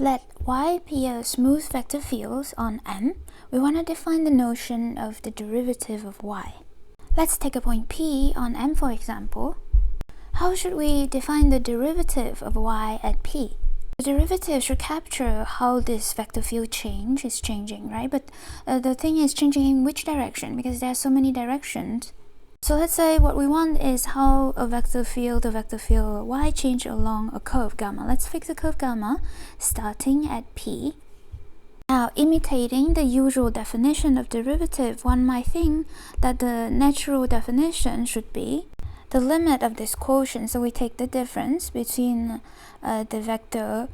Let y be a smooth vector field on M. We want to define the notion of the derivative of y. Let's take a point P on M, for example. How should we define the derivative of y at P? The derivative should capture how this vector field is changing, right? But the thing is changing in which direction, because there are so many directions. So let's say what we want is how a vector field y change along a curve gamma. Let's fix the curve gamma starting at P. Now, imitating the usual definition of derivative, one might think that the natural definition should be the limit of this quotient. So we take the difference between the vector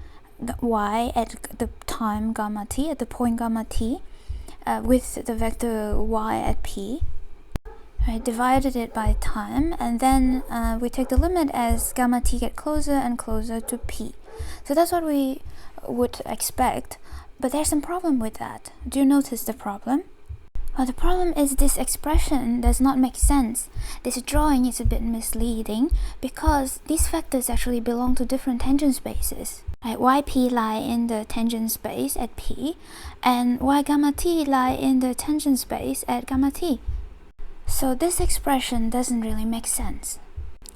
y at the time gamma t, at the point gamma t, with the vector y at P. Right, divided it by time, and then we take the limit as gamma t get closer and closer to P. So that's what we would expect, but there's some problem with that. Do you notice the problem? Well, the problem is this expression does not make sense. This drawing is a bit misleading because these vectors actually belong to different tangent spaces. Right, yp lie in the tangent space at P, and y gamma t lie in the tangent space at gamma t. So this expression doesn't really make sense.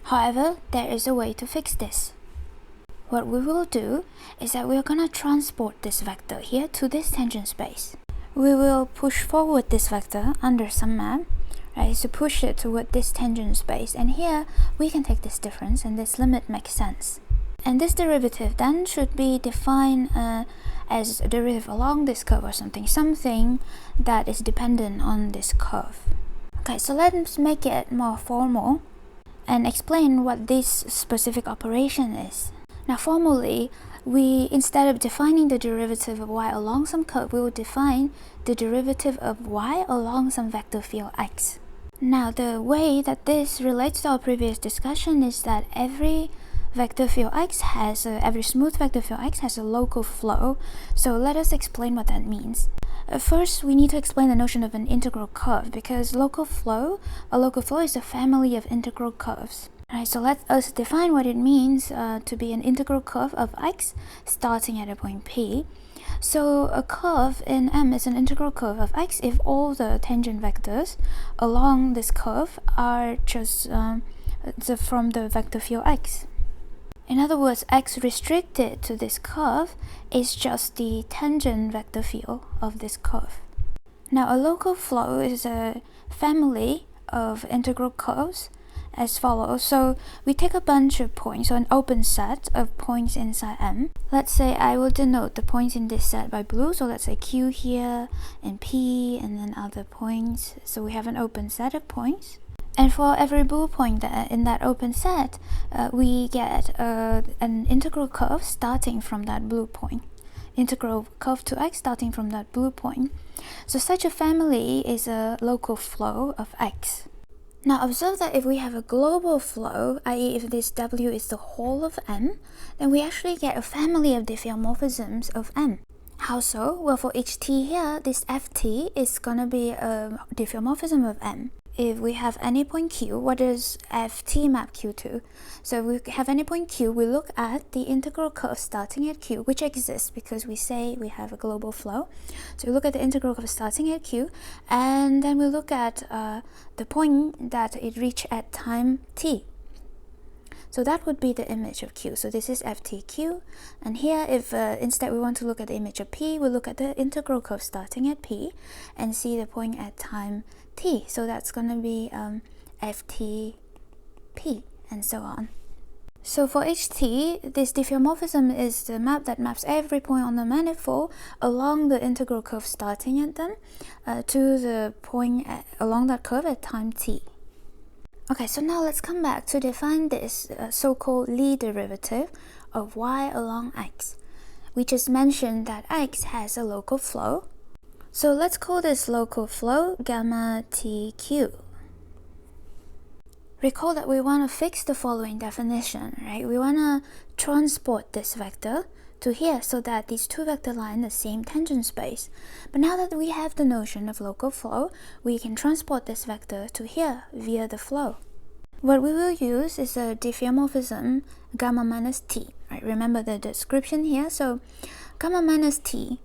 However, there is a way to fix this. What we will do is that we're gonna transport this vector here to this tangent space. We will push forward this vector under some map, right? So push it toward this tangent space, and here we can take this difference, and this limit makes sense. And this derivative then should be defined as a derivative along this curve or something that is dependent on this curve. Okay, so let's make it more formal and explain what this specific operation is. Now, formally, instead of defining the derivative of y along some curve, we will define the derivative of y along some vector field x. Now, the way that this relates to our previous discussion is that every vector field x every smooth vector field x has a local flow. So let us explain what that means. First, we need to explain the notion of an integral curve, because a local flow is a family of integral curves. Alright, so let us define what it means to be an integral curve of x starting at a point P. So a curve in M is an integral curve of x if all the tangent vectors along this curve are just from the vector field x. In other words, x restricted to this curve is just the tangent vector field of this curve. Now, a local flow is a family of integral curves as follows. So we take a bunch of points, so an open set of points inside M. Let's say I will denote the points in this set by blue. So let's say Q here and P and then other points. So we have an open set of points. And for every blue point in that open set, we get an integral curve starting from that blue point. Integral curve to x starting from that blue point. So such a family is a local flow of x. Now observe that if we have a global flow, i.e. if this W is the whole of M, then we actually get a family of diffeomorphisms of M. How so? Well, for each t here, this ft is gonna be a diffeomorphism of M. If we have any point Q, what does ft map Q to? So if we have any point Q, we look at the integral curve starting at Q, which exists because we say we have a global flow. So we look at the integral curve starting at Q, and then we look at the point that it reached at time t. So that would be the image of Q. So this is ftq, and here if instead we want to look at the image of P, we look at the integral curve starting at P and see the point at time t. So that's going to be ftp and so on. So for ht, this diffeomorphism is the map that maps every point on the manifold along the integral curve starting at them to the point along that curve at time t. Okay, so now let's come back to define this so-called Lie derivative of y along x. We just mentioned that x has a local flow. So let's call this local flow gamma tq. Recall that we want to fix the following definition, right? We want to transport this vector to here so that these two vectors lie in the same tangent space. But now that we have the notion of local flow, we can transport this vector to here via the flow. What we will use is a diffeomorphism gamma minus t. Right? Remember the description here. So gamma minus t.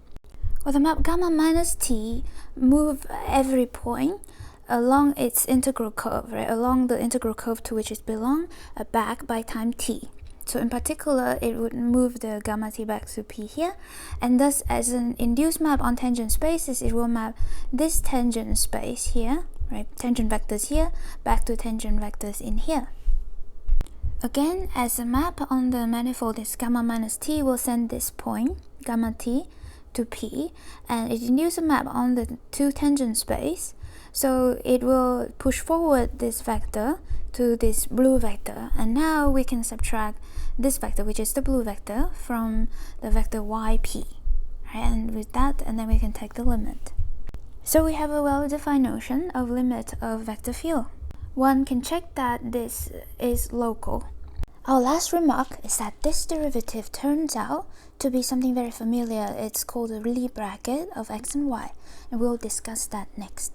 Well, the map gamma minus t move every point along its integral curve, right? Along the integral curve to which it belongs, back by time t. So in particular, it would move the gamma t back to p here, and thus as an induced map on tangent spaces, it will map this tangent space here, right? Tangent vectors here, back to tangent vectors in here. Again, as a map on the manifold is gamma minus t, will send this point, gamma t, to p, and it induces a map on the two tangent space, so it will push forward this vector to this blue vector, and now we can subtract this vector, which is the blue vector, from the vector yp, right? And with that, and then we can take the limit. So we have a well-defined notion of limit of vector field. One can check that this is local. Our last remark is that this derivative turns out to be something very familiar. It's called the Lie bracket of x and y, and we'll discuss that next.